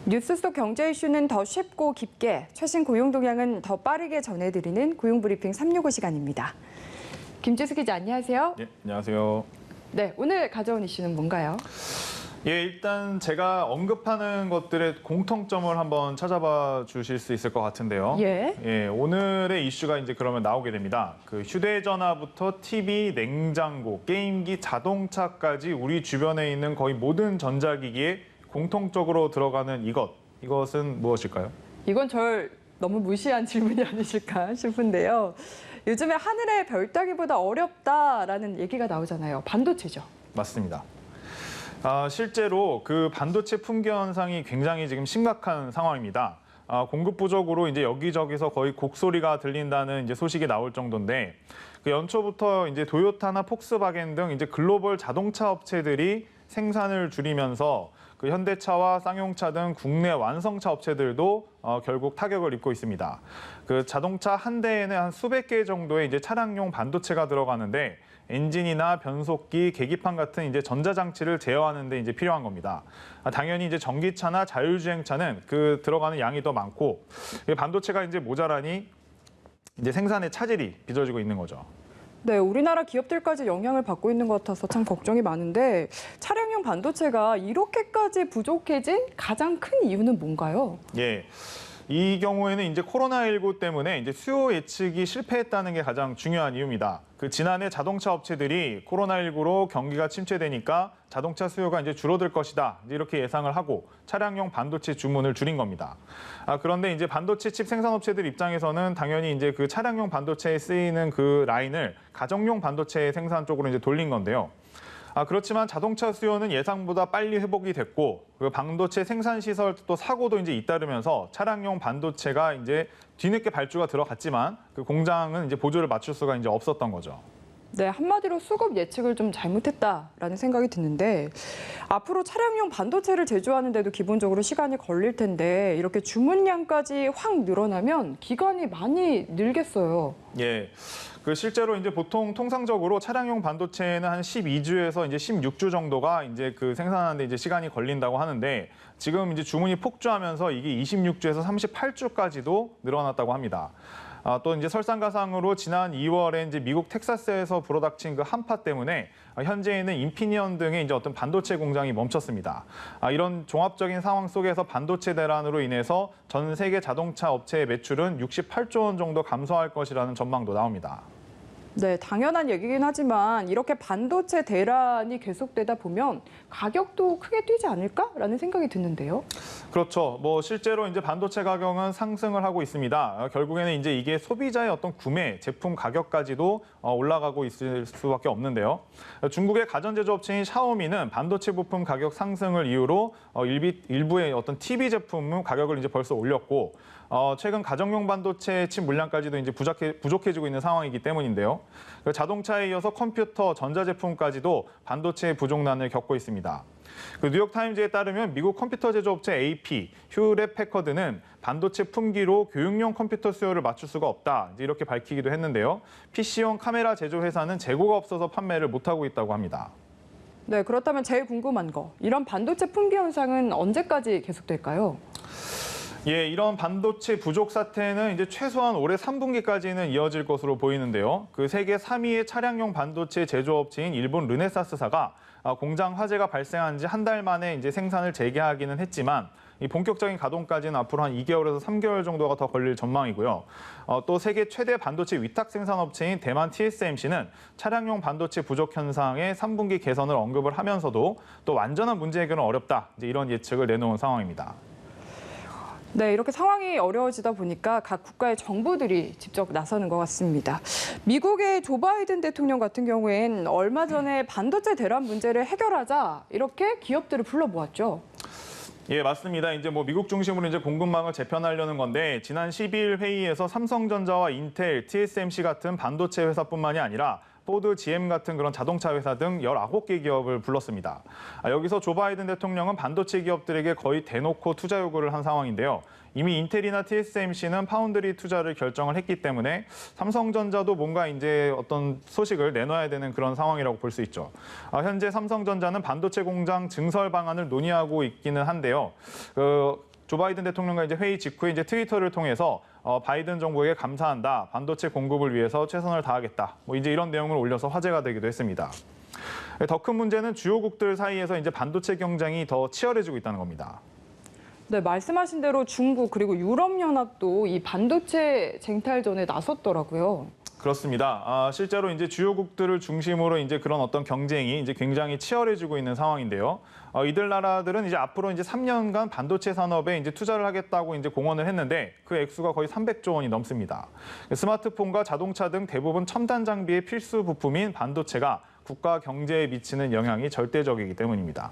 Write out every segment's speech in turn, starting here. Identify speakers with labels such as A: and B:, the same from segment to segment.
A: 뉴스 속 경제 이슈는 더 쉽고 깊게, 최신 고용 동향은 더 빠르게 전해드리는 고용브리핑 365 시간입니다. 김지수 기자, 안녕하세요.
B: 네, 안녕하세요.
A: 네, 오늘 가져온 이슈는 뭔가요?
B: 예, 일단 제가 언급하는 것들의 공통점을 한번 찾아봐 주실 수 있을 것 같은데요.
A: 예.
B: 오늘의 이슈가 이제 그러면 나오게 됩니다. 그 휴대전화부터 TV, 냉장고, 게임기, 자동차까지 우리 주변에 있는 거의 모든 전자기기에 공통적으로 들어가는 이것은 무엇일까요?
A: 이건 절 너무 무시한 질문이 아니실까 싶은데요. 요즘에 하늘의 별 따기보다 어렵다라는 얘기가 나오잖아요. 반도체죠.
B: 맞습니다. 실제로 그 반도체 품귀 현상이 굉장히 지금 심각한 상황입니다. 공급 부족으로 이제 여기저기서 거의 곡소리가 들린다는 이제 소식이 나올 정도인데, 그 연초부터 이제 도요타나 폭스바겐 등 이제 글로벌 자동차 업체들이 생산을 줄이면서 그 현대차와 쌍용차 등 국내 완성차 업체들도 결국 타격을 입고 있습니다. 그 자동차 한 대에는 한 수백 개 정도의 이제 차량용 반도체가 들어가는데, 엔진이나 변속기, 계기판 같은 이제 전자장치를 제어하는 데 이제 필요한 겁니다. 당연히 이제 전기차나 자율주행차는 그 들어가는 양이 더 많고, 반도체가 이제 모자라니 이제 생산의 차질이 빚어지고 있는 거죠.
A: 네, 우리나라 기업들까지 영향을 받고 있는 것 같아서 참 걱정이 많은데, 차량용 반도체가 이렇게까지 부족해진 가장 큰 이유는 뭔가요?
B: 예. 이 경우에는 이제 코로나19 때문에 이제 수요 예측이 실패했다는 게 가장 중요한 이유입니다. 그 지난해 자동차 업체들이 코로나19로 경기가 침체되니까 자동차 수요가 이제 줄어들 것이다, 이렇게 예상을 하고 차량용 반도체 주문을 줄인 겁니다. 그런데 이제 반도체 칩 생산업체들 입장에서는 당연히 이제 그 차량용 반도체에 쓰이는 그 라인을 가정용 반도체 생산 쪽으로 이제 돌린 건데요. 그렇지만 자동차 수요는 예상보다 빨리 회복이 됐고, 그 반도체 생산 시설 또 사고도 이제 잇따르면서 차량용 반도체가 이제 뒤늦게 발주가 들어갔지만 그 공장은 이제 보조를 맞출 수가 이제 없었던 거죠.
A: 네, 한마디로 수급 예측을 좀 잘못했다라는 생각이 드는데, 앞으로 차량용 반도체를 제조하는데도 기본적으로 시간이 걸릴 텐데, 이렇게 주문량까지 확 늘어나면 기간이 많이 늘겠어요.
B: 예. 그 실제로 이제 보통 통상적으로 차량용 반도체는 한 12주에서 이제 16주 정도가 이제 그 생산하는데 이제 시간이 걸린다고 하는데, 지금 이제 주문이 폭주하면서 이게 26주에서 38주까지도 늘어났다고 합니다. 또 이제 설상가상으로 지난 2월에 이제 미국 텍사스에서 불어닥친 그 한파 때문에 현재에는 인피니언 등의 이제 어떤 반도체 공장이 멈췄습니다. 이런 종합적인 상황 속에서 반도체 대란으로 인해서 전 세계 자동차 업체의 매출은 68조 원 정도 감소할 것이라는 전망도 나옵니다.
A: 네, 당연한 얘기긴 하지만 이렇게 반도체 대란이 계속되다 보면 가격도 크게 뛰지 않을까라는 생각이 드는데요.
B: 그렇죠. 뭐 실제로 이제 반도체 가격은 상승을 하고 있습니다. 결국에는 이제 이게 소비자의 어떤 구매, 제품 가격까지도 올라가고 있을 수밖에 없는데요. 중국의 가전제조업체인 샤오미는 반도체 부품 가격 상승을 이유로 일부의 어떤 TV 제품 가격을 이제 벌써 올렸고, 최근 가정용 반도체 칩 물량까지도 이제 부족해지고 있는 상황이기 때문인데요. 자동차에 이어서 컴퓨터, 전자제품까지도 반도체 부족난을 겪고 있습니다. 그 뉴욕타임즈에 따르면 미국 컴퓨터 제조업체 AP, 휴렛 패커드는 반도체 품귀로 교육용 컴퓨터 수요를 맞출 수가 없다, 이렇게 밝히기도 했는데요. PC용 카메라 제조 회사는 재고가 없어서 판매를 못하고 있다고 합니다.
A: 네, 그렇다면 제일 궁금한 거, 이런 반도체 품귀 현상은 언제까지 계속될까요?
B: 예, 이런 반도체 부족 사태는 이제 최소한 올해 3분기까지는 이어질 것으로 보이는데요. 그 세계 3위의 차량용 반도체 제조업체인 일본 르네사스사가 공장 화재가 발생한 지 한 달 만에 이제 생산을 재개하기는 했지만, 이 본격적인 가동까지는 앞으로 한 2개월에서 3개월 정도가 더 걸릴 전망이고요. 또 세계 최대 반도체 위탁 생산업체인 대만 TSMC는 차량용 반도체 부족 현상의 3분기 개선을 언급을 하면서도 또 완전한 문제 해결은 어렵다, 이제 이런 예측을 내놓은 상황입니다.
A: 네, 이렇게 상황이 어려워지다 보니까 각 국가의 정부들이 직접 나서는 것 같습니다. 미국의 조 바이든 대통령 같은 경우엔 얼마 전에 반도체 대란 문제를 해결하자 이렇게 기업들을 불러 모았죠.
B: 예, 맞습니다. 이제 뭐 미국 중심으로 이제 공급망을 재편하려는 건데, 지난 12일 회의에서 삼성전자와 인텔, TSMC 같은 반도체 회사뿐만이 아니라 포드, GM 같은 그런 자동차 회사 등 19개 기업을 불렀습니다. 여기서 조 바이든 대통령은 반도체 기업들에게 거의 대놓고 투자 요구를 한 상황인데요. 이미 인텔이나 TSMC는 파운드리 투자를 결정을 했기 때문에 삼성전자도 뭔가 이제 어떤 소식을 내놔야 되는 그런 상황이라고 볼 수 있죠. 현재 삼성전자는 반도체 공장 증설 방안을 논의하고 있기는 한데요. 조 바이든 대통령과 이제 회의 직후에 이제 트위터를 통해서 바이든 정부에게 감사한다. 반도체 공급을 위해서 최선을 다하겠다. 뭐 이제 이런 내용을 올려서 화제가 되기도 했습니다. 더 큰 문제는 주요국들 사이에서 이제 반도체 경쟁이 더 치열해지고 있다는 겁니다.
A: 네, 말씀하신 대로 중국 그리고 유럽연합도 이 반도체 쟁탈전에 나섰더라고요.
B: 그렇습니다. 실제로 이제 주요국들을 중심으로 이제 그런 어떤 경쟁이 이제 굉장히 치열해지고 있는 상황인데요. 이들 나라들은 이제 앞으로 이제 3년간 반도체 산업에 이제 투자를 하겠다고 이제 공언을 했는데 그 액수가 거의 300조 원이 넘습니다. 스마트폰과 자동차 등 대부분 첨단 장비의 필수 부품인 반도체가 국가 경제에 미치는 영향이 절대적이기 때문입니다.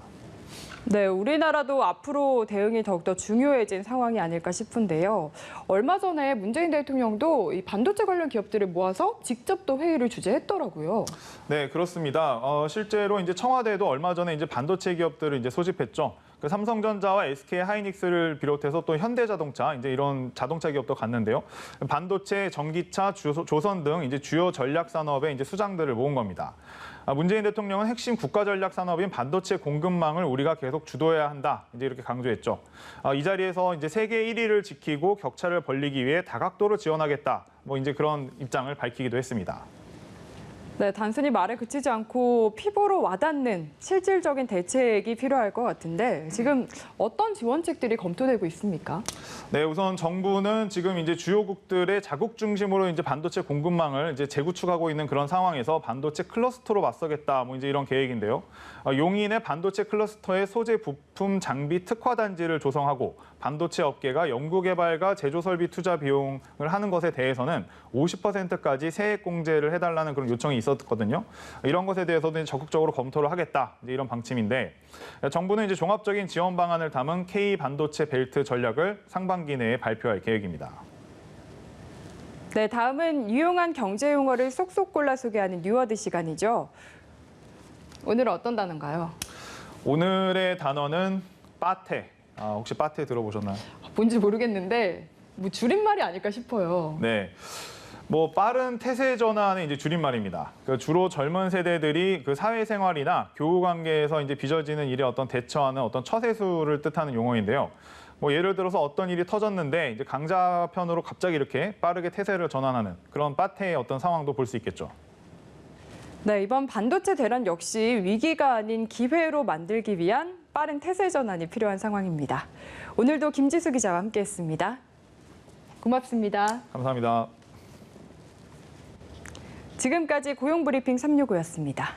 A: 네, 우리나라도 앞으로 대응이 더욱더 중요해진 상황이 아닐까 싶은데요. 얼마 전에 문재인 대통령도 이 반도체 관련 기업들을 모아서 직접 또 회의를 주재했더라고요.
B: 네, 그렇습니다. 실제로 이제 청와대도 얼마 전에 이제 반도체 기업들을 이제 소집했죠. 그 삼성전자와 SK 하이닉스를 비롯해서 또 현대자동차 이제 이런 자동차 기업도 갔는데요. 반도체, 전기차, 조선 등 이제 주요 전략 산업의 이제 수장들을 모은 겁니다. 문재인 대통령은 핵심 국가 전략 산업인 반도체 공급망을 우리가 계속 주도해야 한다. 이제 이렇게 강조했죠. 이 자리에서 이제 세계 1위를 지키고 격차를 벌리기 위해 다각도로 지원하겠다. 뭐 이제 그런 입장을 밝히기도 했습니다.
A: 네, 단순히 말에 그치지 않고 피부로 와닿는 실질적인 대책이 필요할 것 같은데 지금 어떤 지원책들이 검토되고 있습니까?
B: 네, 우선 정부는 지금 이제 주요국들의 자국 중심으로 이제 반도체 공급망을 이제 재구축하고 있는 그런 상황에서 반도체 클러스터로 맞서겠다. 뭐 이제 이런 계획인데요. 용인의 반도체 클러스터의 소재 부품 장비 특화 단지를 조성하고 반도체 업계가 연구개발과 제조 설비 투자 비용을 하는 것에 대해서는 50%까지 세액 공제를 해달라는 그런 요청이 있었거든요. 이런 것에 대해서도 적극적으로 검토를 하겠다. 이제 이런 방침인데 정부는 이제 종합적인 지원 방안을 담은 K 반도체 벨트 전략을 상반기 내에 발표할 계획입니다.
A: 네, 다음은 유용한 경제 용어를 쏙쏙 골라 소개하는 뉴워드 시간이죠. 오늘은 어떤 단어인가요?
B: 오늘의 단어는 빠테. 혹시 빠테 들어보셨나요?
A: 뭔지 모르겠는데 뭐 줄임말이 아닐까 싶어요.
B: 네. 뭐 빠른 태세 전환의 이제 줄임말입니다. 주로 젊은 세대들이 그 사회생활이나 교우 관계에서 이제 빚어지는 일에 어떤 대처하는 어떤 처세술을 뜻하는 용어인데요. 뭐 예를 들어서 어떤 일이 터졌는데 이제 강자편으로 갑자기 이렇게 빠르게 태세를 전환하는 그런 빠테의 어떤 상황도 볼 수 있겠죠.
A: 네, 이번 반도체 대란 역시 위기가 아닌 기회로 만들기 위한 빠른 태세 전환이 필요한 상황입니다. 오늘도 김지수 기자와 함께했습니다. 고맙습니다.
B: 감사합니다.
A: 지금까지 고용브리핑 365였습니다.